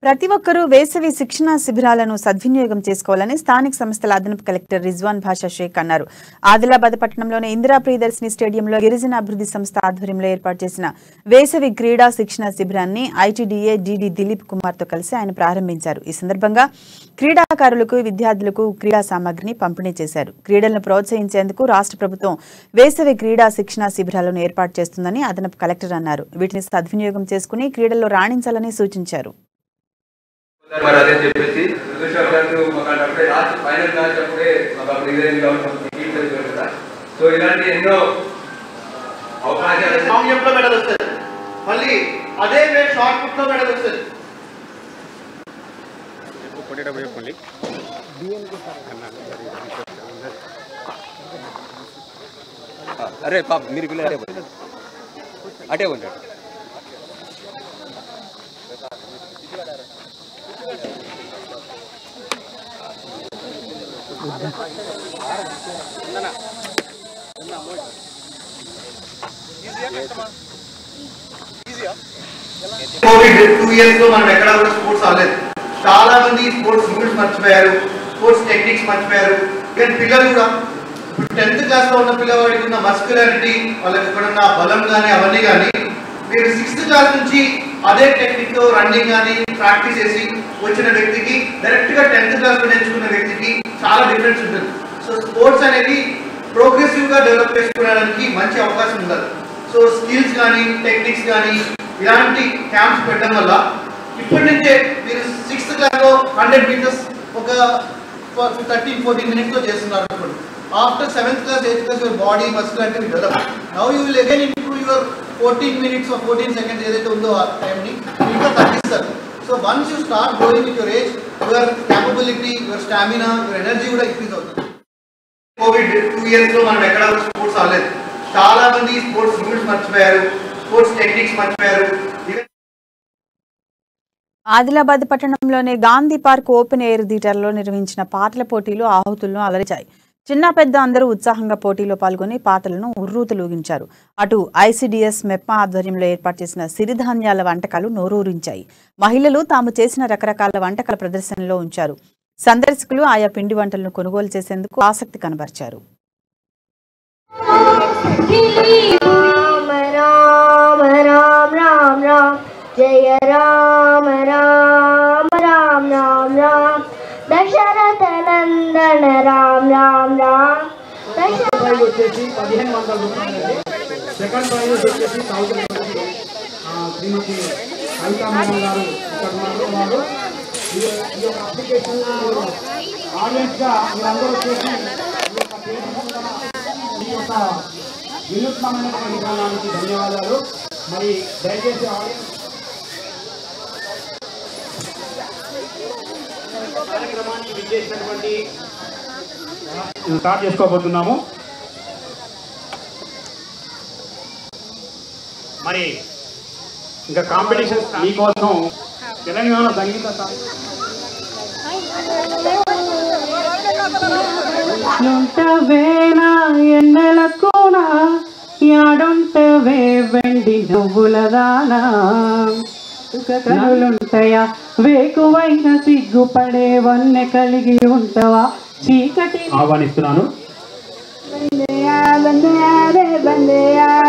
ప్రతి ఒక్కరూ వేసవి శిక్షణ శిబిరాలను సద్వినియోగం చేసుకోవాలని స్థానిక సంస్థల అదనపు కలెక్టర్ రిజ్వాన్ భాషా షేక్ అన్నారు. ఆదిలాబాద్ పట్టణంలోని ఇందిరా ప్రియదర్శిని స్టేడియంలో గిరిజన అభివృద్ధి సంస్థ ఆధ్వర్యంలో ఏర్పాటు చేసిన వేసవి క్రీడా శిక్షణ శిబిరాన్ని ఐటీడీఏ డీడీ దిలీప్ కుమార్ తో కలిసి ఆయన ప్రారంభించారు. ఈ సందర్భంగా క్రీడాకారులకు విద్యార్థులకు క్రీడా సామగ్రిని పంపిణీ చేశారు. క్రీడలను ప్రోత్సహించేందుకు రాష్ట్ర ప్రభుత్వం వేసవి క్రీడా శిక్షణ శిబిరాలను ఏర్పాటు చేస్తుందని అదనపు కలెక్టర్ అన్నారు. వీటిని సద్వినియోగం చేసుకుని క్రీడల్లో రాణించాలని సూచించారు. మరి అదే చెప్పేసి లాస్ట్ ఫైనల్ మ్యాచ్ అప్పుడే సో ఇలాంటి ఎన్నో అవకాశాలు లాంగ్ జంప్ లో మెడల్ వస్తుంది, మళ్ళీ అదే షార్ట్ పుట్ లో మెడల్ వస్తుంది. అరే పాప మీరు పిల్లలు అటే ఉంటాడు. కోవిడ్ 2 ఇయర్స్ లో మనం ఎక్కడ కూడా స్పోర్ట్స్ ఆడలేదు. చాలా మంది స్పోర్ట్స్ రూల్స్ మర్చిపోయారు, స్పోర్ట్స్ టెక్నిక్స్ మర్చిపోయారు. కానీ పిల్లలు కూడా ఇప్పుడు 10th క్లాస్ లో ఉన్న పిల్లవాడికి ఉన్న మస్కులారిటీ, వాళ్ళకి ఇక్కడ ఉన్న బలం కానీ అవన్నీ కానీ మీరు 6th క్లాస్ నుంచి అదే టెక్నిక్ తో రన్నింగ్ కానీ ప్రాక్టీస్ చేసి వచ్చిన వ్యక్తికి డైరెక్ట్ గా 10th క్లాస్ లో నేర్చుకున్న వ్యక్తికి చాలా డిఫరెన్స్ ఉంటుంది. సో స్పోర్ట్స్ అనేది ప్రోగ్రెసివ్ గా డెవలప్ చేసుకోవడానికి మంచి అవకాశం ఉంటుంది. సో స్కిల్స్ కానీ టెక్నిక్స్ కానీ ఇలాంటి క్యాంప్స్ పెట్టడం వల్ల ఇప్పటి నుంచే మీరు 6th క్లాస్ లో 100 మీటర్స్ ఒక 13-14 మినిట్స్ లో చేస్తున్నారు అనుకోండి. After 7th class 8th class your body muscularity will develop. Now you will again improve your 14 minutes or 14 seconds ఏదైతే ఉందో ఆ టైంని ఇంకా తగ్గిస్తారు. So once you start growing with your age, your capability, your stamina, your energy కూడా increase అవుతుంది. Covid 2 years లో మనం ఎక్కడ కూడా స్పోర్ట్స్ ఆడలేదు. చాలా మంది స్పోర్ట్స్ రూల్స్ మర్చిపోయారు, స్పోర్ట్స్ టెక్నిక్స్ మర్చిపోయారు. ఆదిలాబాద్ పట్టణంలోని గాంధీ పార్క్ ఓపెన్ ఎయిర్ థియేటర్లో నిర్వహించిన పాటల పోటీలు ఆహుతులను అలరించాయి. చిన్న పెద్ద అందరూ ఉత్సాహంగా పోటీలో పాల్గొని పాటలను ఉర్రూతలూగించారు. అటు ఐసీడీఎస్ మెప్మా ఆధ్వర్యంలో ఏర్పాటు చేసిన సిరిధాన్యాల వంటకాలు నోరూరించాయి. మహిళలు తాము చేసిన రకరకాల వంటకాల ప్రదర్శనలో ఉంచారు. సందర్శకులు ఆయా పిండి వంటలను కొనుగోలు చేసేందుకు ఆసక్తి కనబరిచారు. జయ రామ రామ రామ రామ రామ దశరథ నందన రామ రామ రామ. ప్రైజ్ వచ్చేసి 1500 రూపాయలు. సెకండ్ ప్రైజ్ వచ్చేసి 1000 రూపాయలు. శ్రీమతి కవితా మేడం గారు ఇక్కడ ఉన్నారు. ఈ యొక్క అప్లికేషన్ ఆడియన్స్ గా మీరందరూ వచ్చేసి ఈ యొక్క వినూత్నమైనటువంటి విధానానికి ధన్యవాదాలు. మరి దయచేసి ఆడియన్స్ కార్యక్రమానికి విచ్చేసినటువంటి స్టార్ట్ చేసుకోబోతున్నాము. మరి ఇంకా కాంపిటీషన్ మీకోసం తెలంగాణ సంగీత ఎన్నెలకునా యాడుంటవే వెండి నువ్వుల దానా, కనులుంటాయా వేకువైన సిగ్గుపడే వన్నె కలిగి ఉంటావా చీకటి. ఆహ్వానిస్తున్నాను. బందయా